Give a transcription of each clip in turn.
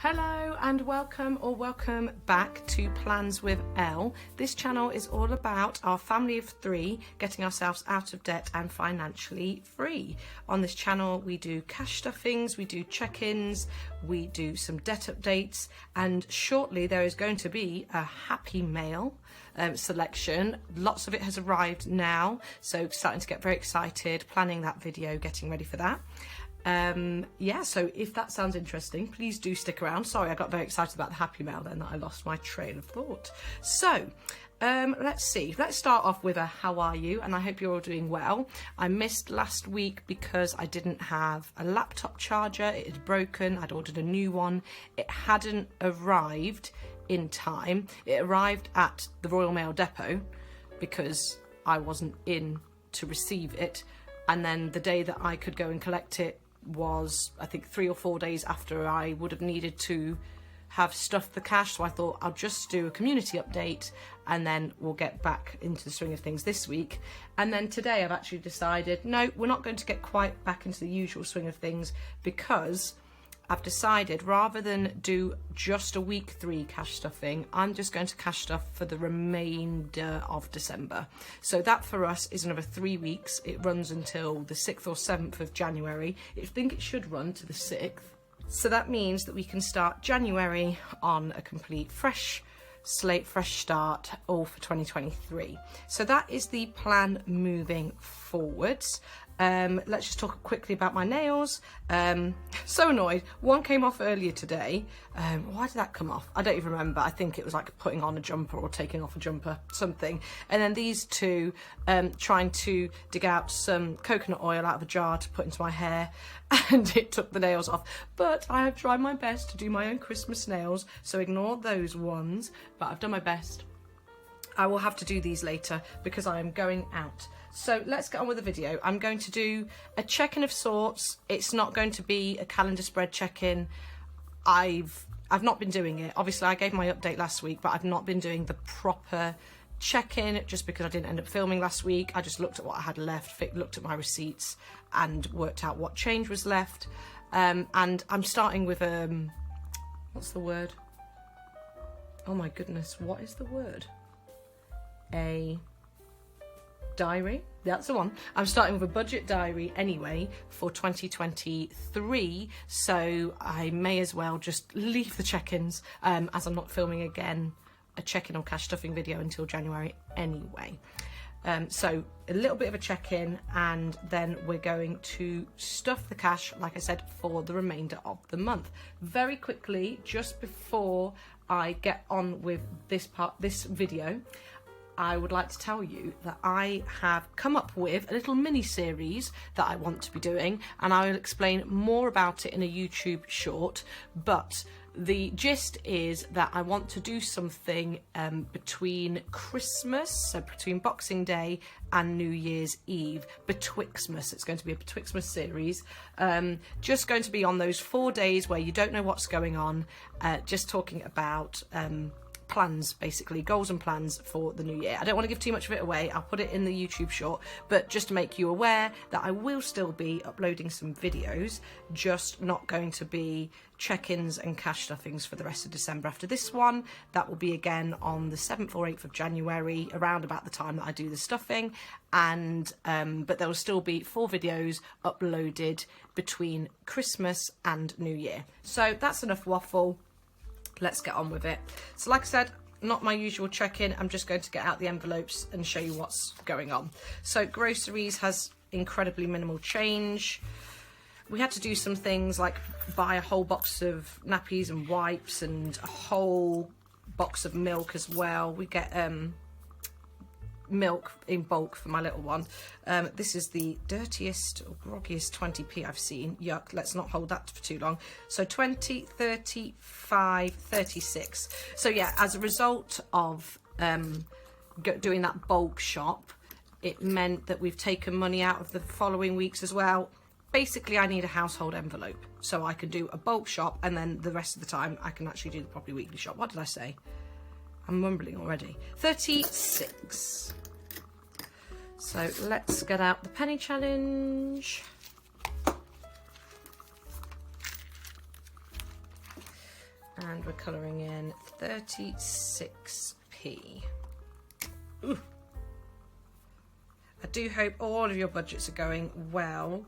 Hello and welcome back to Plans with Elle. This channel is all about our family of three getting ourselves out of debt and financially free. On this channel we do cash stuffings, we do check-ins, we do some debt updates, and shortly there is going to be a happy mail selection. Lots of it has arrived now, so starting to get very excited, planning that video, getting ready for that. Yeah, so if that sounds interesting, please do stick around. Sorry, I got very excited about the happy mail then that I lost my train of thought. So let's see, let's start off with a how are you, and I hope you're all doing well. I missed last week because I didn't have a laptop charger. It had broken. I'd ordered a new one. It hadn't arrived in time. It arrived at the Royal Mail depot because I wasn't in to receive it, and then the day that I could go and collect it was, I think, 3 or 4 days after I would have needed to have stuffed the cash. So I thought I'll just do a community update and then we'll get back into the swing of things this week. And then today I've actually decided, no, we're not going to get quite back into the usual swing of things, because I've decided rather than do just a week 3 cash stuffing, I'm just going to cash stuff for the remainder of December. So that for us is another 3 weeks. It runs until the 6th or 7th of January. I think it should run to the 6th. So that means that we can start January on a complete fresh slate, fresh start, all for 2023. So that is the plan moving forwards. Let's just talk quickly about my nails. So annoyed. One came off earlier today. Why did that come off? I don't even remember. I think it was like putting on a jumper or taking off a jumper, something. And then these two, trying to dig out some coconut oil out of a jar to put into my hair, and it took the nails off. But I have tried my best to do my own Christmas nails, so ignore those ones, but I've done my best. I will have to do these later because I am going out. So let's get on with the video. I'm going to do a check-in of sorts. It's not going to be a calendar spread check-in. I've not been doing it. Obviously, I gave my update last week, but I've not been doing the proper check-in just because I didn't end up filming last week. I just looked at what I had left, looked at my receipts, and worked out what change was left. And I'm starting with what's the word? Oh my goodness, what is the word? A diary, that's the one. I'm starting with a budget diary anyway for 2023, so I may as well just leave the check-ins, as I'm not filming again a check-in or cash stuffing video until January anyway. So a little bit of a check-in, and then we're going to stuff the cash, like I said, for the remainder of the month. Very quickly, just before I get on with this video, I would like to tell you that I have come up with a little mini series that I want to be doing, and I will explain more about it in a YouTube short. But the gist is that I want to do something between Christmas, so between Boxing Day and New Year's Eve, Betwixtmas. It's going to be a Betwixtmas series, just going to be on those 4 days where you don't know what's going on, just talking about plans, basically goals and plans for the new year. I don't want to give too much of it away. I'll put it in the YouTube short, but just to make you aware that I will still be uploading some videos, just not going to be check-ins and cash stuffings for the rest of December after this one. That will be again on the 7th or 8th of January, around about the time that I do the stuffing, and but there will still be 4 videos uploaded between Christmas and New Year. So that's enough waffle. Let's get on with it. So like I said, not my usual check-in. I'm just going to get out the envelopes and show you what's going on. So groceries has incredibly minimal change. We had to do some things like buy a whole box of nappies and wipes and a whole box of milk as well. We get milk in bulk for my little one. This is the dirtiest or groggiest 20p I've seen. Yuck, let's not hold that for too long. So 20, 35, 36. So yeah, as a result of doing that bulk shop, it meant that we've taken money out of the following weeks as well. Basically, I need a household envelope so I can do a bulk shop, and then the rest of the time I can actually do the properly weekly shop. What did I say? I'm mumbling already. 36. So let's get out the penny challenge. And we're colouring in 36p. Ooh. I do hope all of your budgets are going well.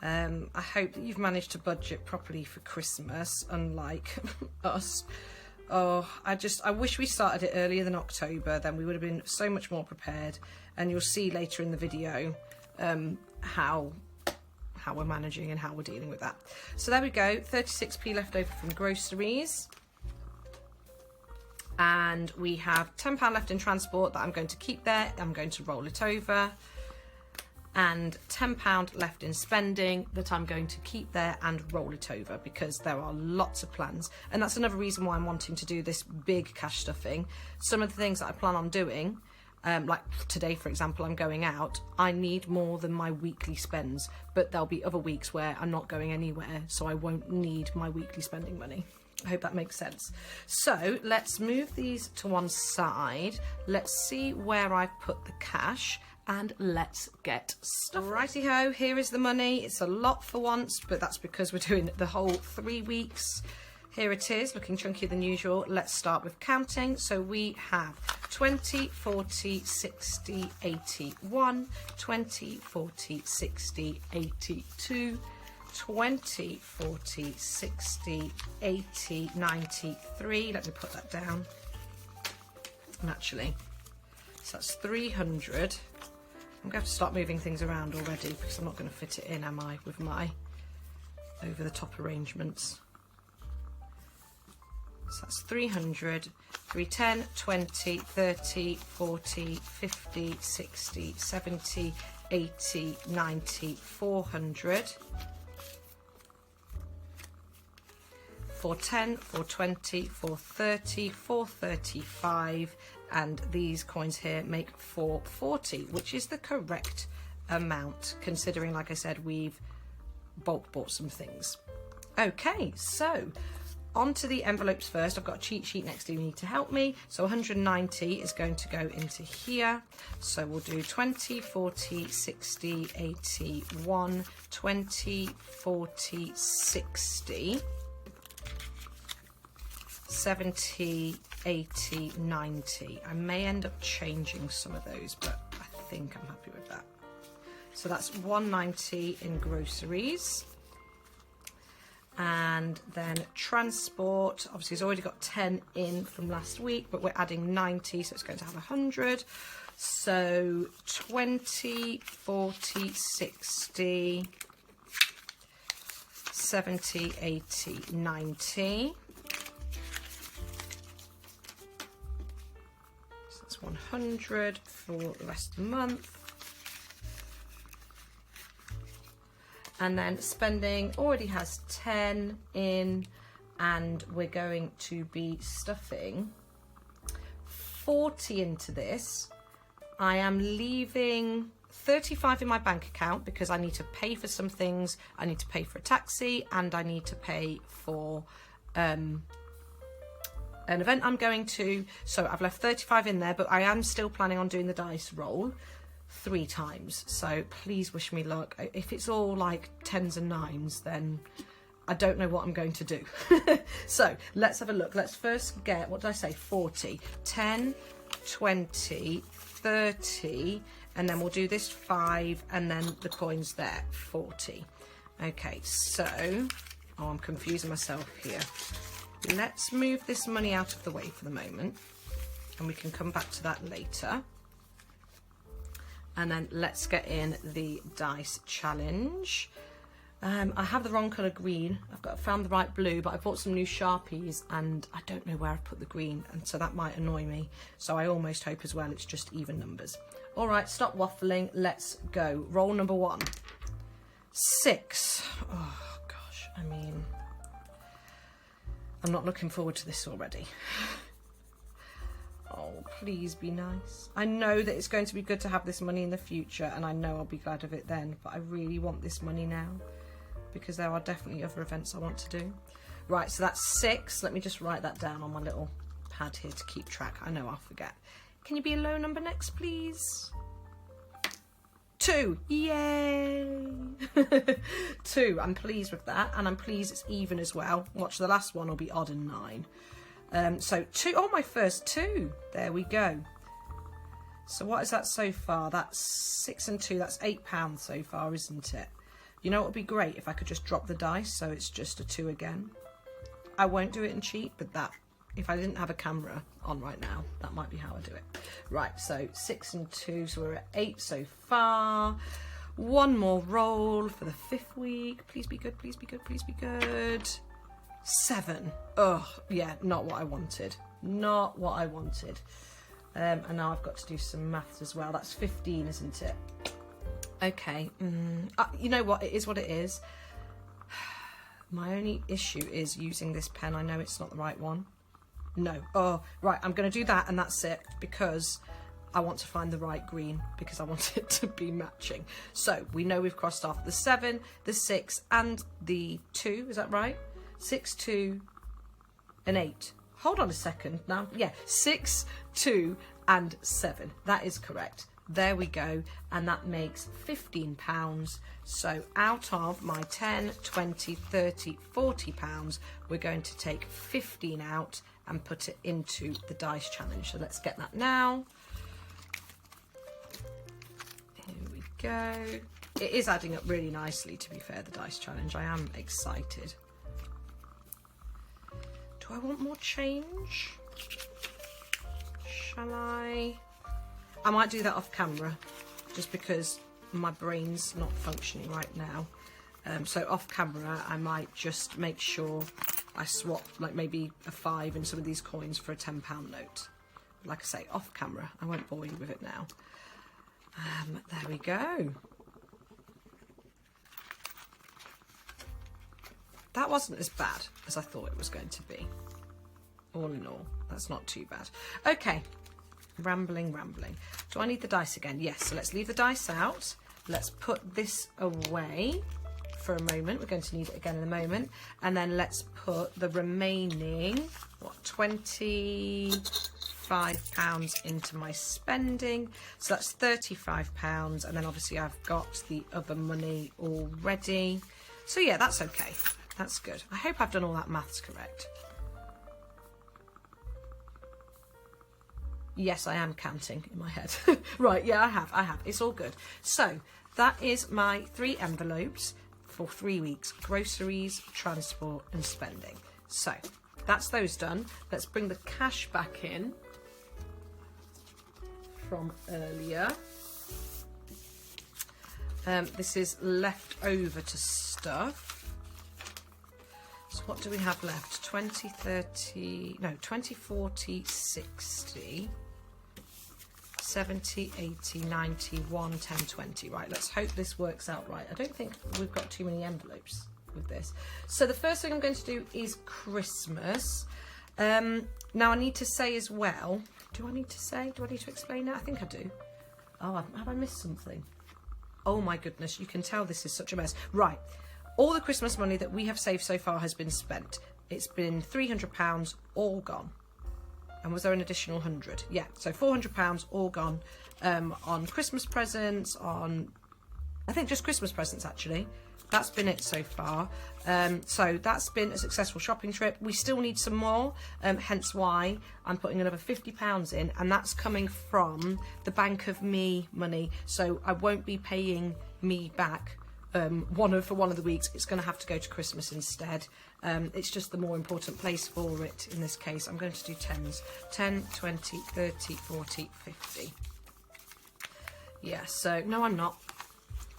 I hope that you've managed to budget properly for Christmas, unlike us. Oh, I wish we started it earlier than October, then we would have been so much more prepared. And you'll see later in the video how we're managing and how we're dealing with that. So there we go, 36p left over from groceries. And we have £10 left in transport that I'm going to keep there. I'm going to roll it over. And £10 left in spending that I'm going to keep there and roll it over, because there are lots of plans. And that's another reason why I'm wanting to do this big cash stuffing. Some of the things that I plan on doing, like today, for example, I'm going out. I need more than my weekly spends, but there'll be other weeks where I'm not going anywhere, so I won't need my weekly spending money. I hope that makes sense. So let's move these to one side. Let's see where I've put the cash. And let's get started. Righty ho, here is the money. It's a lot for once, but that's because we're doing the whole 3 weeks. Here it is, looking chunkier than usual. Let's start with counting. So we have 20, 40, 60, 81, 20, 40, 60, 82, 20, 40, 60, 80, 93. Let me put that down. Naturally. So that's 300. I'm going to have to start moving things around already, because I'm not going to fit it in, am I, with my over-the-top arrangements. So that's 300, 310, 20, 30, 40, 50, 60, 70, 80, 90, 400, 410, 420, 430, 435, and these coins here make 440, which is the correct amount, considering, like I said, we've bulk bought some things. Okay, so on to the envelopes first. I've got a cheat sheet next to you to help me. So 190 is going to go into here. So we'll do 20, 40, 60, 81, 20, 40, 60, 70, 80, 90. I may end up changing some of those, but I think I'm happy with that. So that's 190 in groceries. And then transport, obviously it's already got 10 in from last week, but we're adding 90, so it's going to have 100. So 20, 40, 60, 70, 80, 90. 100 for the rest of the month. And then spending already has 10 in, and we're going to be stuffing 40 into this. I am leaving 35 in my bank account because I need to pay for some things. I need to pay for a taxi, and I need to pay for an event I'm going to. So I've left 35 in there, but I am still planning on doing the dice roll 3 times. So please wish me luck. If it's all like 10s and 9s, then I don't know what I'm going to do. So let's have a look. Let's first get, what did I say, 40, 10, 20, 30, and then we'll do this 5, and then the coins there, 40. Okay, so, oh, I'm confusing myself here. Let's move this money out of the way for the moment, and we can come back to that later. And then let's get in the dice challenge. I have the wrong colour green. I've found the right blue, but I bought some new Sharpies and I don't know where I've put the green, and so that might annoy me. So I almost hope as well it's just even numbers. All right, stop waffling. Let's go. Roll number 1. 6. Oh gosh, I mean, I'm not looking forward to this already. Oh, please be nice. I know that it's going to be good to have this money in the future, and I know I'll be glad of it then, but I really want this money now because there are definitely other events I want to do. Right, so that's 6. Let me just write that down on my little pad here to keep track. I know I'll forget. Can you be a low number next, please? 2, yay! 2, I'm pleased with that, and I'm pleased it's even as well. Watch, the last one will be odd and 9. So 2, oh, my first 2, there we go. So what is that so far? That's 6 and 2, that's £8 so far, isn't it? You know, it would be great if I could just drop the dice, so it's just a 2 again. I won't do it in cheat, but that, if I didn't have a camera on right now, that might be how I do it. Right, so 6 and 2, so we're at 8 so far. One more roll for the 5th week. Please be good, please be good, please be good. 7. Oh, yeah, not what I wanted. Not what I wanted. And now I've got to do some maths as well. That's 15, isn't it? Okay. You know what? It is what it is. My only issue is using this pen. I know it's not the right one. No. Oh, right. I'm going to do that and that's it, because I want to find the right green, because I want it to be matching. So we know we've crossed off the 7, the 6 and the 2. Is that right? 6, 2 and 8. Hold on a second now. Yeah, 6, 2 and 7. That is correct. There we go. And that makes £15. So out of my 10, 20, 30, 40 pounds, we're going to take 15 out and put it into the dice challenge. So let's get that now. Here we go. It is adding up really nicely, to be fair, the dice challenge. I am excited. Do I want more change? Shall I? I might do that off camera, just because my brain's not functioning right now. So off camera, I might just make sure I swap, like maybe a 5 and some of these coins for a £10 note. Like I say, off camera. I won't bore you with it now. There we go. That wasn't as bad as I thought it was going to be. All in all, that's not too bad. Okay, rambling. Do I need the dice again? Yes, so let's leave the dice out. Let's put this away for a moment. We're going to need it again in a moment. And then let's put the remaining, what, £25 into my spending. So that's £35. And then obviously I've got the other money already. So yeah, that's okay. That's good. I hope I've done all that maths correct. Yes, I am counting in my head. Right, yeah, I have. It's all good. So that is my 3 envelopes for 3 weeks. Groceries, transport and spending. So that's those done. Let's bring the cash back in from earlier. This is left over to stuff. So what do we have left? 20, 30, no, 20, 40, 60, 70, 80, 90, 1, 10, 20. Right, let's hope this works out right. I don't think we've got too many envelopes with this. So the first thing I'm going to do is Christmas. Now I need to say as well, do I need to say? Do I need to explain it? I think I do. Oh, have I missed something? Oh my goodness, you can tell this is such a mess. Right. All the Christmas money that we have saved so far has been spent. It's been £300, all gone. And was there an additional 100? Yeah, so £400 all gone on Christmas presents, on, I think just Christmas presents actually. That's been it so far. So that's been a successful shopping trip. We still need some more, hence why I'm putting another £50 in, and that's coming from the Bank of Me money. So I won't be paying me back for one of the weeks. It's going to have to go to Christmas instead. It's just the more important place for it in this case. I'm going to do 10s. 10, 20, 30, 40, 50. Yeah, so no, I'm not.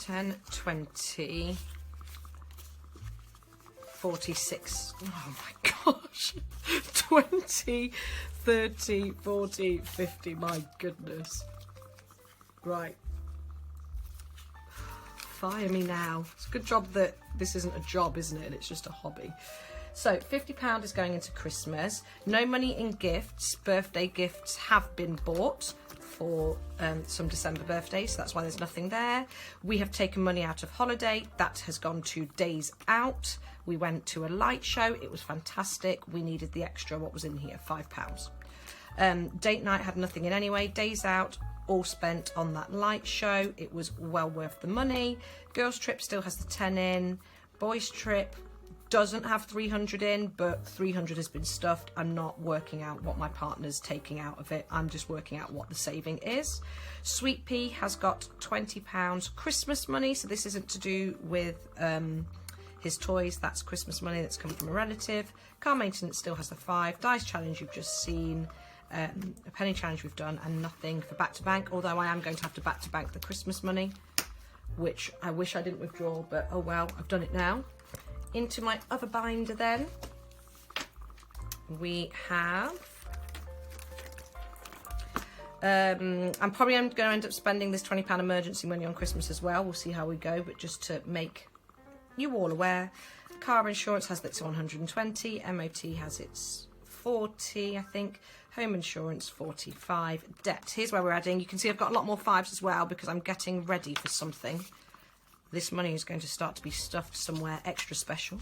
10, 20, 46. Oh my gosh. 20, 30, 40, 50. My goodness. Right. Fire me now. It's a good job that this isn't a job, isn't it? It's just a hobby. So £50 is going into Christmas. No money in gifts. Birthday gifts have been bought for some December birthdays, so that's why there's nothing there. We have taken money out of holiday. That has gone to days out. We went to a light show. It was fantastic. We needed the extra, what was in here? £5. Date night had nothing in anyway. Days out, all spent on that light show. It was well worth the money. Girls trip still has the 10 in. Boys trip doesn't have 300 in, but 300 has been stuffed. I'm not working out what my partner's taking out of it. I'm just working out what the saving is. Sweet Pea has got £20 Christmas money, so this isn't to do with his toys. That's Christmas money that's come from a relative. Car maintenance still has the 5. Dice challenge you've just seen. A penny challenge we've done, and nothing for back to bank, although I am going to have to back to bank the Christmas money, which I wish I didn't withdraw, but oh well, I've done it now. Into my other binder then, we have, I'm probably going to end up spending this £20 emergency money on Christmas as well. We'll see how we go, but just to make you all aware, car insurance has its 120, MOT has its 40, I think, home insurance 45, debt. Here's where we're adding. You can see I've got a lot more 5s as well because I'm getting ready for something. This money is going to start to be stuffed somewhere extra special.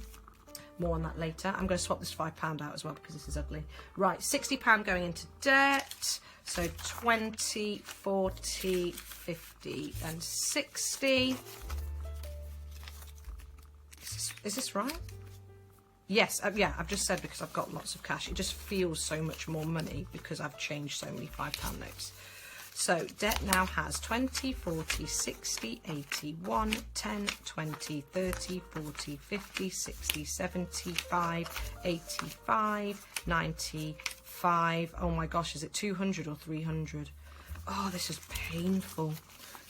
More on that later. I'm going to swap this £5 out as well because this is ugly. Right, £60 going into debt. So 20, 40, 50 and 60. Is this right? Yes, yeah, I've just said because I've got lots of cash. It just feels so much more money because I've changed so many £5 notes. So debt now has 20, 40, 60, 80, 1, 10, 20, 30, 40, 50, 60, 75, 85, 95. Oh my gosh, is it 200 or 300? Oh, this is painful.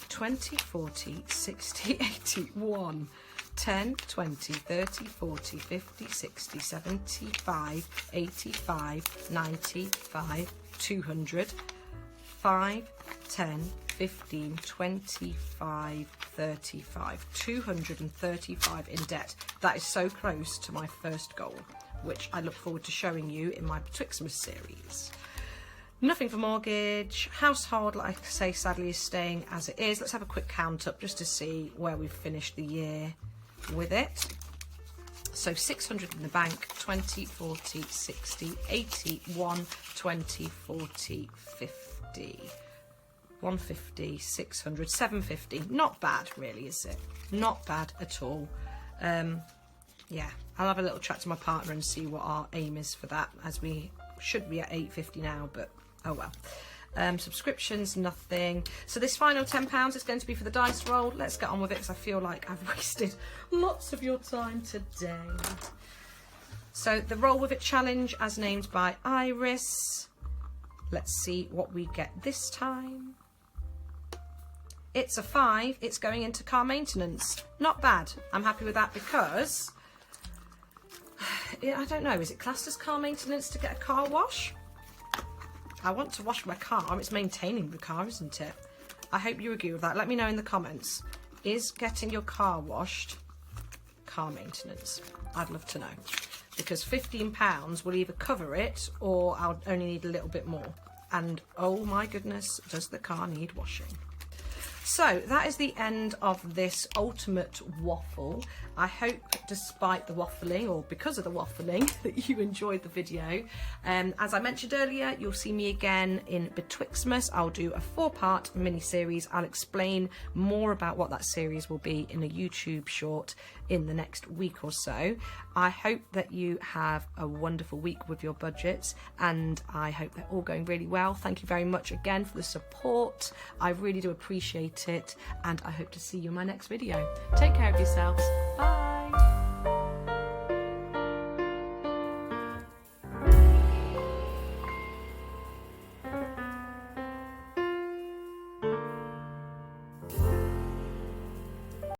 20, 40, 60, 80, 1, 10, 20, 30, 40, 50, 60, 75, 85, 95, 200, 5, 10, 15, 25, 35, 235 in debt. That is so close to my first goal, which I look forward to showing you in my Betwixtmas series. Nothing for mortgage. Household, like I say, sadly is staying as it is. Let's have a quick count up just to see where we've finished the year with it. So 600 in the bank, 20, 40, 60, 80, 1, 20, 40, 50, 150, 600, 750. Not bad really, is it? Not bad at all. Yeah, I'll have a little chat to my partner and see what our aim is for that, as we should be at 850 now, but oh well. Subscriptions, nothing. So this final £10 is going to be for the dice roll. Let's get on with it because I feel like I've wasted lots of your time today. So the Roll With It challenge as named by Iris. Let's see what we get this time. It's a 5. It's going into car maintenance. Not bad. I'm happy with that because, I don't know, is it classed as car maintenance to get a car wash? I want to wash my car. It's maintaining the car, isn't it? I hope you agree with that. Let me know in the comments. Is getting your car washed car maintenance? I'd love to know. Because £15 will either cover it or I'll only need a little bit more. And oh my goodness, does the car need washing? So that is the end of this ultimate waffle. I hope despite the waffling, or because of the waffling, that you enjoyed the video. As I mentioned earlier, you'll see me again in Betwixtmas. I'll do a 4-part mini-series. I'll explain more about what that series will be in a YouTube short in the next week or so. I hope that you have a wonderful week with your budgets, and I hope they're all going really well. Thank you very much again for the support. I really do appreciate it, and I hope to see you in my next video. Take care of yourselves. Bye.